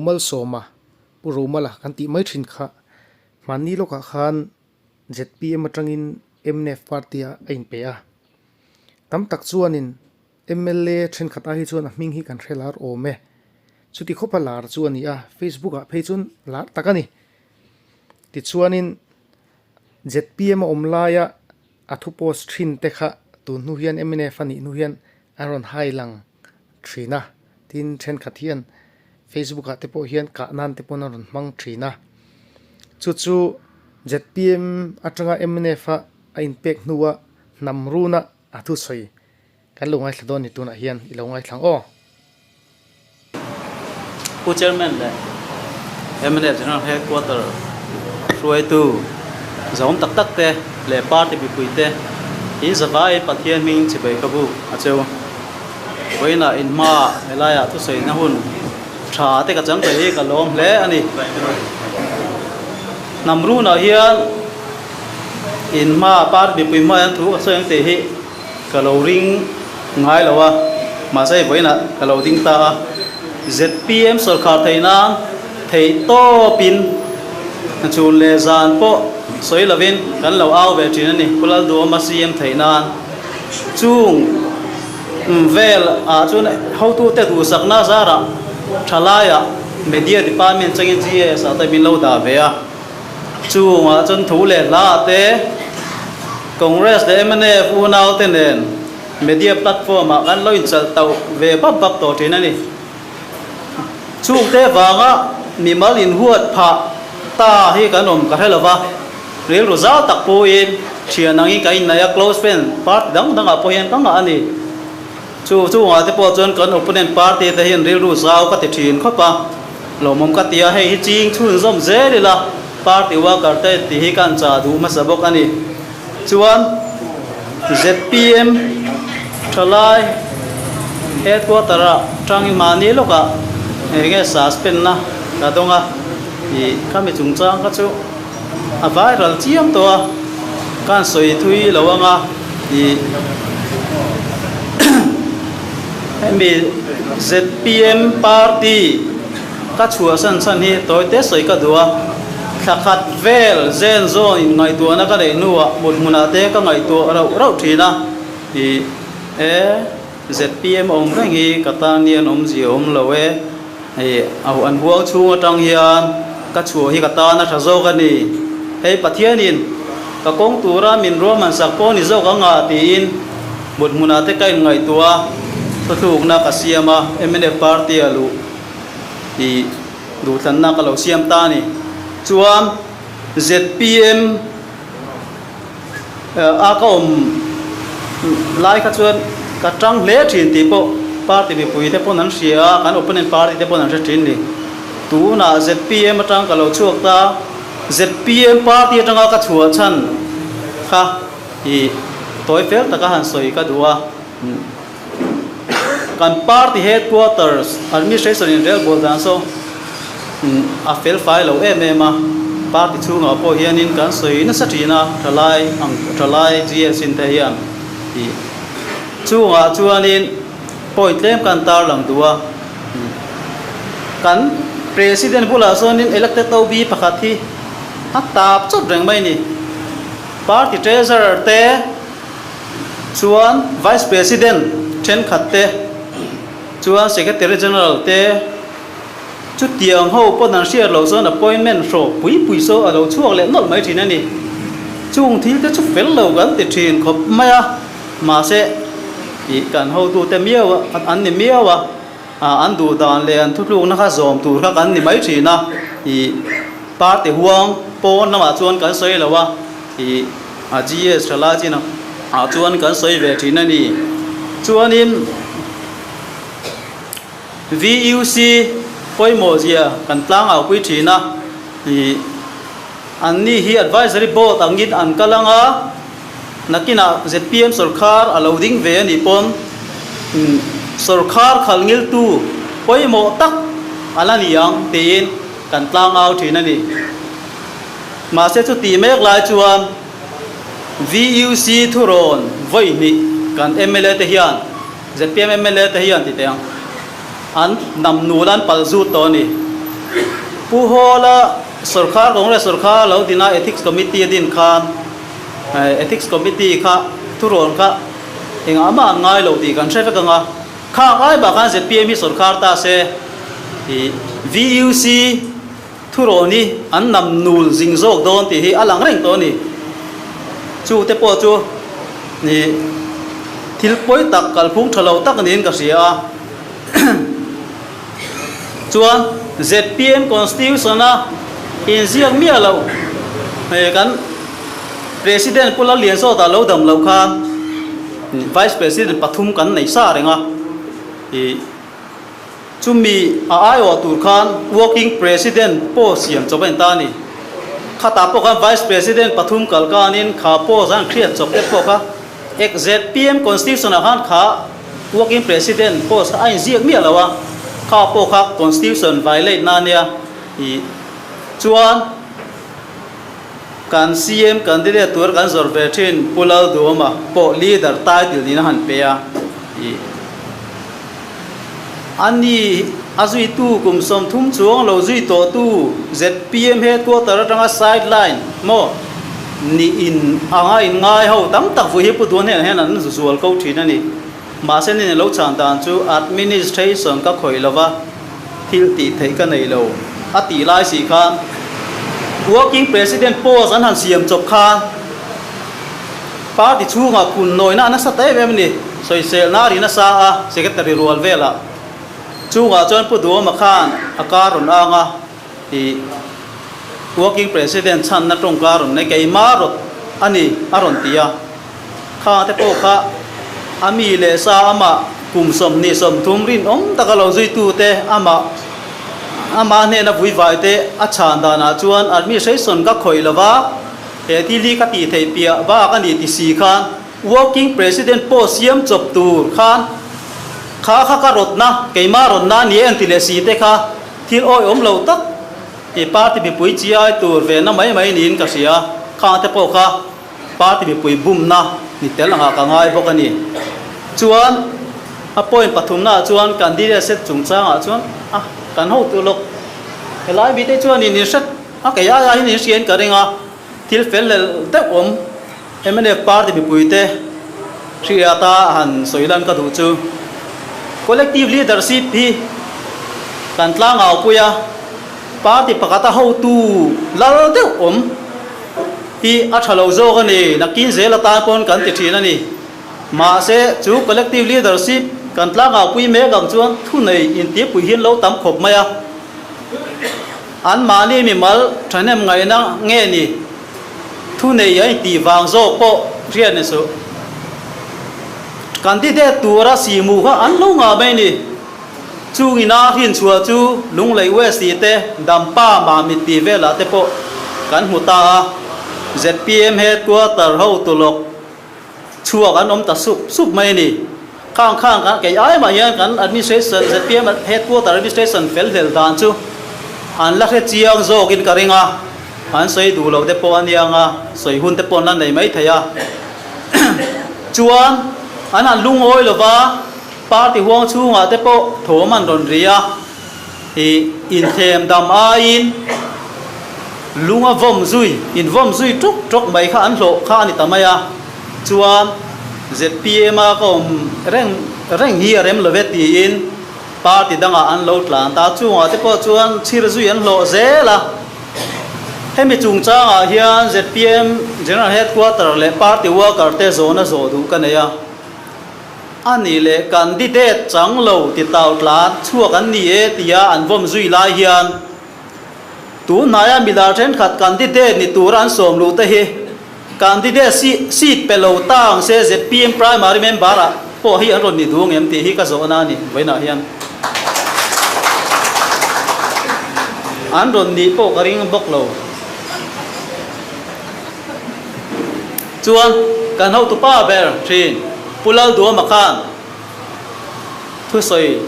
romal soma pu romala kan ti mai thin kha mani loka khan ZPM atangin MNF party a in pe a tam tak chuanin MLA then khata hi chuan a hming hi kan hrelar ome chuti khopa lar chuan a Facebook a phei chun lar takani ti chuanin ZPM omlaya athu post thin te kha tu nu hian MNF ani nu hian aron hailang thina tin then khathian Facebook a te po hian ka nan te pon aron mang thina chu ZPM atanga MNF a impact nuwa namruna athu soi kan lungai thladon ni tuna hian ilongai thlang o chairman le MNF general headquarter ruai tu zom tak tak te le party bi puite hi zawai pathian ming chibai kabu acheu boina in ma helaya tu sei na hun tha te ka chang bei ka lom hle ani namru na hian in ma party bi pui ma an thu so yang te hi ka lo ring ngai lawa ma sai boina ka lo ding ta ZPM sarkar theina thei to pin chun le zan po soi lovin kan lo au ve thin ani kulal do ma CM theinan chung vel a chun how to te du sakna zara thalaya media department changin GS ata bin lo da ve a chung a chun thu le la te congress de MNF unau tenen media platform a kan lo in chal tau ve bab bab to thin ani chung te wanga mimal in huat pha ta hi kanom ka helova real result tak po in thianangi kai na ya close friend part dang a po hian kanga ani chu nga te po chon kan opponent party te hian real result ka te thin khopa lomom ka tia hei hi ching chun zom ze la party worker te ti hi kan cha du ma sabok ani chuan ZPM thalai headquarter tangi mani loka nge suspend na ka donga i kami chungchang ka chu a viral chiam to kan soi thui lawanga i mi ZPM party ka chua san hi toy te soi ka duwa khat vel zen zone in ngai tu na ka le nuwa mut muna te ka ngai tu rau thina i ZPM om rangi katanian om ji om lawe au an huang chu tang hian ka chu hi ka ta na tha zo ka ni hei pathianin ka kong tura min ro man sak po ni zo ka nga ti in mut muna te kai ngai tua to thuk na ka siama MNF party alu i du than na ka lo siam ta ni chuan ZPM a ka om lai ka chuan ka tang le thin ti po party bi pui te pon an sia kan opponent party te pon an thin ni tu na ZPM atang ka lo chuak ta ZPM party atanga ka chua chan kha i toy fel ta ka han soi ka duwa kan party headquarters administration in real boldan so a fel file lo ma party chu nga po hianin kan soi na satina thalai GS in te hian i chu nga chuanin point lem kan tar lang duwa kan president bula sonin elected to bi pakhat hi atap chot reng mai ni party treasurer te chuan vice president then khat te chuan secretary general te chu tiang ho pon an share lo zon appointment so pui so alo chuak le not mai thin ani chung thil te chu fel lo gan te thin khop maya ma se i kan ho tu te miawa an ni miawa an du dan le an thu na kha zom tu kha kan ni mai thina i party huang pon na ma chuan kan soi lawa i a GS thala china a chuan kan soi ve thina ni chuanin VUC poimo zia kan tlang au pui thina i an ni hi advisory board angin an kalanga nakina ZPM sarkar allowing ve ani pon sarkar khalngil tu poimo tak alani yang tin kan tlang au thina ni ma se chu ti mek lai chuan VUC thuron voi ni kan MLA te hian ZPM MLA te hian ti teng an nam nulan palzu to ni pu hola sarkar congress sarkar lo dina ethics committee din khan ethics committee kha turon kha enga ma ngai lo di kan threfa kanga kha ngai ba khan ZPM hi sarkar ta se VUC thuroni an nam nul jingjok don ti hi alang reng to ni chu te po chu ni thilpoi tak kalphung thalo tak nin ka sia chuan ZPM constitution a in ziak mi alo kan president pula lian so ta lo dam lo khan vice president pathum kan nei sa renga chumi ai wa tur khan working president po siam choben ta ni khata po khan vice president pathum kalkanin kha po jang khriat chop te po kha ZPM constitution khan kha working president post ai ziak mi alawa kha po kha constitution violate na nia chuan kan CM candidate tur kan zorve thin pulal doma po leader title dina han pe a ani azui tu kum som thum chuang lo zui to tu ZPM headquarter atanga sideline mo ni in anga in ngai ho tam tak fu hi pu don hen an zual ko thin ani ma sen ni lo chan dan chu administration ka khoi lova thil ti thei ka nei lo ati lai si khan working president post an han siam chop khan party chunga kun noina na sa te ve ni soi sel na ri na sa a secretary rual vela chunga chon pu do ma khan akaron anga ti working president chan na tong karon ne kei marot ani aron tia kha te po kha ami le sa ama kum som ni som thum rin takalo zui tu te ama ne na vui vai te achan da na chuan administration ka khoi lawa he ti li ka ti thei pia ba ka ni ti si khan working president post siam chop tur khan kha ka rot na keima ron na ni en ti le si te kha thil oi lo tak e party bi pui chi ai tur ve na mai nin ka sia kha te po kha party bi pui bum na ni tel nga ka ngai bok ani chuan a point pathum na chuan candidate set chung changa chuan kan ho tu lok helai bi te chuan ni set ka ya ni sien ka ringa thil fel le te MNF party bi pui te thriata han soilan ka du chu collective leadership hi kan tla ngau puya party pakata ho tu lal te hi a thalo zo ka ni nakin zela ta pon kan ti thina ni ma se chu collective leadership kan tla ngau pui me gam chuan thu nei in ti pui hin lo tam khop maya an mani mi mal thanem ngai na nge ni thu nei ai ti wang zo po rian ni su candidate tura si mu kha an lo nga mai ni chu ina hin chua chu lung lei we si te dampa ma mi ti vela te po kan huta ZPM headquarter ho tu lok chua kan ta sup mai ni khang kan ke ai ma yan kan administration ZPM headquarter administration fel dan chu an la khe chiang zo kin karinga an sei du lo te po anianga soi hun te pon nan nei mai thaya chuan an lung oi lova party huang chunga te po thoman ron ria in them dam a in lunga vom zui truk mai kha an lo kha ni tamaya chuan ZPM a ko reng hi rem loveti in party danga an lo tlan ta chunga te po chuan chhir zui an lo zela hemi chung changa hian ZPM general headquarter le party worker te zona zo du kanaya ani le candidate changlo ti taw tlan chua kan ni e tia an vom zui lai hian tu naya midar then khat candidate ni turan som lu te hi candidate seat pelo tang se ZPM primary member a po hi an ron ni dung em ti hi ka zo na ni voina hian an ron ni po karing bok lo chuan kan ho tu pa ber thin pulal du makhan thu soi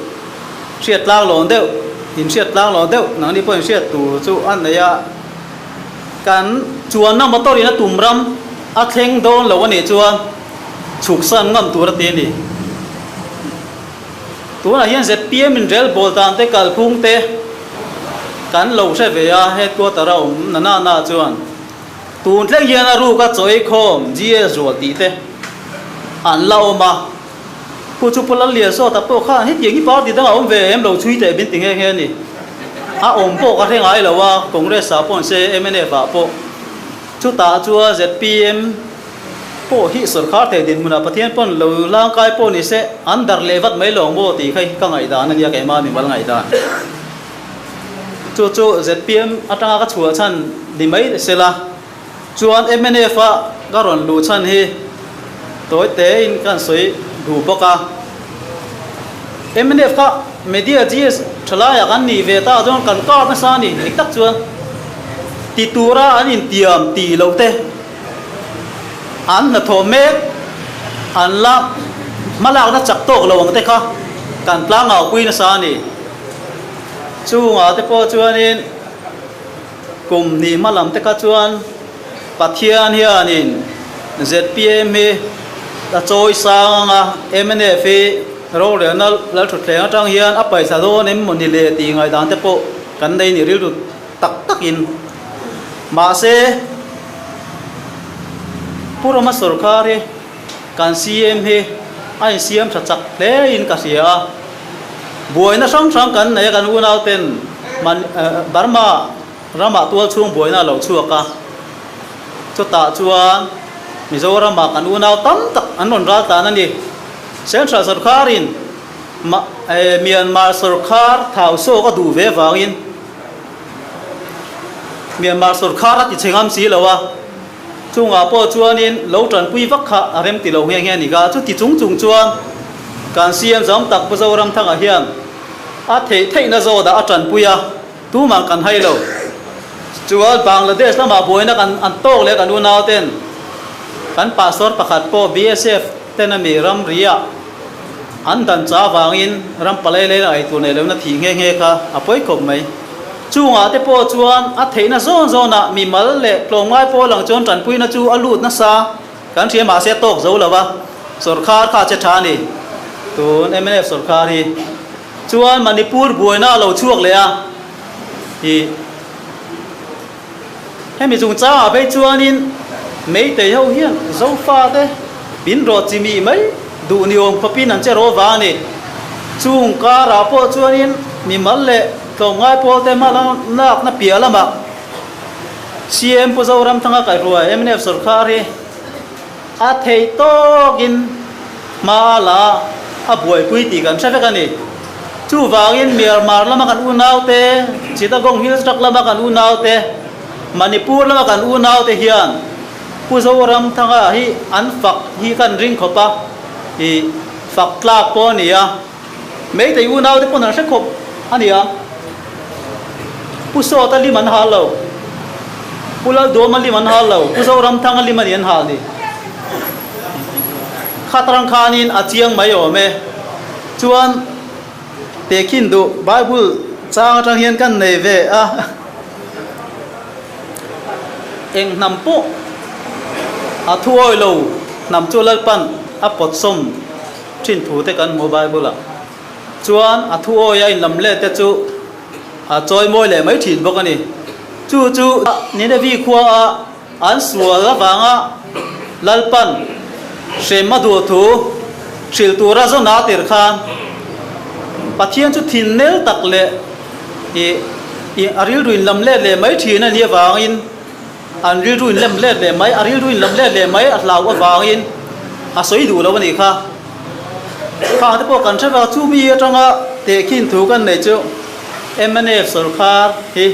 siat lang lon deu in siat lang lon deu nang ni point siat tu chu an ya kan chuan na motor ina tumram a thleng don lo ani chuan chuk san ngam tur te ni tu na hian ZPM in rel bol tan te kal phung te กันเราใช้เวียเฮ็ดตัวตะเราน่าจวนตูนเลี้ยงยันรู้ก็จ่อยคอมจีเอสวดดีเตอันเรามาผู้ชุบพลังเลียโซ่แต่พวกข้าเฮ็ดอย่างนี้ปอดีตั้งเอาเวมเราช่วยแต่บินติงแค่นี้อมพวกก็เท่งไงแล้วว่าคงได้สาวปนเซเอ็มเอฟพวกชุดตาจัว ZPM พวกที่สุดขาแต่ดินมุนาประเทศปนเราร่างกายปนนี่เสอันดับเลวัดไม่ลงโบตีใครก็ไงด่านั่นยาแก่มามีวันไงด่าจู่ ZPM อัตราก็ชัวชันดีไหมเสละจวน MNF ก็รอนดูชันเฮตัวเตอินกันสวยดูปกา MNF ก็ไม่ดีจีสทลายกันนี่เวต้าจนกันก้าวไม่สานี่อีกตักจวนตีตัวระอันอินเตียมตีเราเตอันน่ะโทเมกอันละมาลากน่ะจักโตกระวังเตค่ะกันปลางเอาคุยน่ะสานี่จู่งาเตปอจวนนี่กลุ่มนี้มาลำเตค่ะจวนปัทเทียนเฮียนิน ZPM ตะโจยสางอ่ะ MNF โรงเรียนนั้นแล้วถุดแรงจังเฮียนอัปไปสะโดนี่มันดีเลยตีไงด่านเตปอกันได้นี่ริ้วตักอินมาเซผู้รามาสุรคารีการ CM เฮไอ CM ชัดๆเลยอินกัสเซียบวยน่ะช่างกันในกันอุณเอาเต็นมันบาร์มารามาตัวช่วงบวยน่ะเราชั่วกะจุดตาจวนมิโซรามากันอุณเอาตั้มตักอันนนรัตานั่นดิเซนทรัลสุรคารินเมียนมาสุรคาร์ท้าวโซก็ดูเวฟาอินเมียนมาสุรคาร์ติดเชิงอัมสีแล้ววะช่วงอาปอจวนนินเราจันปุยฟักขะอารมติเราเฮียนี่ก็จุดที่จุงจวนการเสียมจอมตักปุจารำทั้งอาเฮียนอาเทน่าโจดาอาจันปุยตู้มันกันให้เราจวนบังลาเทศแล้วมาบวยนักอันโตเลยกันดูนาวเต้นกันป่าสอดประคัดปอ BSF เต้นมีรำเรียอันดันจ้าวางอินรำปลายเลยไอตัวในเรื่องนั้นทิ้งเงี้ยค่ะอาป่วยขบไหมจู่งาเตปอจวนอาเทน่าโจน่ะมีมาเละกลงไม้ปอหลังจนจันปุยน่าจู่อลูดน่าซาการเชียมาเสียตกโจแล้ววะสุรคาร์ข้าเจตานี่ตัว MNF สุรคารีจวนมณิปูร์บวยน่าเราช่วงเลยอ่ะที่ให้มีจุงจ้าไปจวนนินไม่แต่เขาเฮียนโจฟ้าเต้บินรถจิมีไหมดูนิยมพอปีนั้นจะรอวานี่จุงการาปอจวนนินมีมาเละตรงไอ้พอเต็มมาแล้วนักนับเปียละมา CM ผู้เจ้ารำทั้งอากาศรวย MNF สุรคารีอาเทยโตกินมาละอาบวยปุยตีกันใช่ไหมกันนี่จู่วางอินเมียร์มาละมากันอุณาวเตจิตากงฮิลส์รักละมากันอุณาวเตมณิปูร์ละมากันอุณาวเตเฮียนผู้เจ้ารำทั้งอาฮีอันฝักฮีกันริงขบะฮีฝักลากปอนี่อ่ะไม่แต่อุณาวเตปนนั้นใช่ขบอันนี้อ่ะผู้โซตันลิมันฮาลาวผู้ละดวมันลิมันฮาลาวผู้เจ้ารำทั้งลิมันยันฮานี่ข้าตรังคานินอาเจียงไม่โอเมจวนเตคินดูไบเบิลจ้างจังเฮียนกันในเวอะเองนำปุ๊อาทัวร์โลนำจุลปันอาปดสมชินถูเตกันโมไบเบิลจวนอาทัวร์ยัยนำเล่เตจูอาจอยมวยเล่ไม่ถิ่นบอกกันนี่จู่นี่ได้วิขวาอันสัวละฟังอะลลปันเชมาดูทูชิลตัวราชนาติร์ขานปัทยันจุดทินเนลตักเล่อาริลรุนลำเล่เล่ไม่ทีนั่นเยี่ยวางอินอันริลรุนลำเล่เล่ไม่อาริลรุนลำเล่เล่ไม่อัดลาววางอินอาศัยดูแล้ววันนี้ค่ะข้าที่พวกกันใช้ว่าชูมีจังอ่ะเตะขินถูกันในเจ้า MNF สุรคาร์ฮี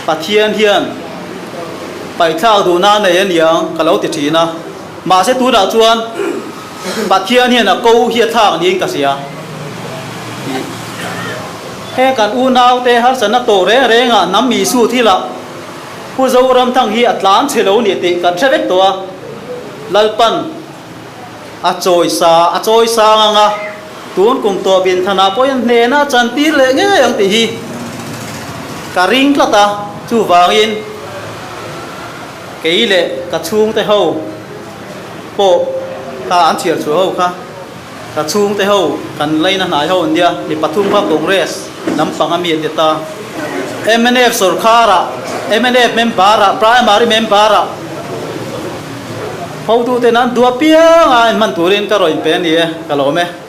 ปัทยันเฮียนไปข้าวดูหน้าในยันยังก็เราติดทีนะมาเสตูดาจวนปัทเทียนเนี่ยนะกูเฮียทางนี้ก็เสียแค่กันอูนาวเตหัสนโตเรงอ่ะน้ำมีสู้ที่ละผู้เจ้ารำทั้งฮีอัตลานเชลล์เนี่ยติกันเชเวกตัวลัลปันอาจอยซางอ่ะตูนกุมตัวบินธนาพยันเนน่าจันตีเลยเงี้ยยังตีฮีการิงละตาจู่วางอินเกยเล่กระชุงแต่เฮาโปข้าอันเฉียดชัวร์ค่ะ ka chung te ho kan leina nai ho india mi pathum kha congress lampang ami ta MNF sarkara MNF membara primary membara hau tu te nan dua pia ngai man turin ka roi pen ye ka lo me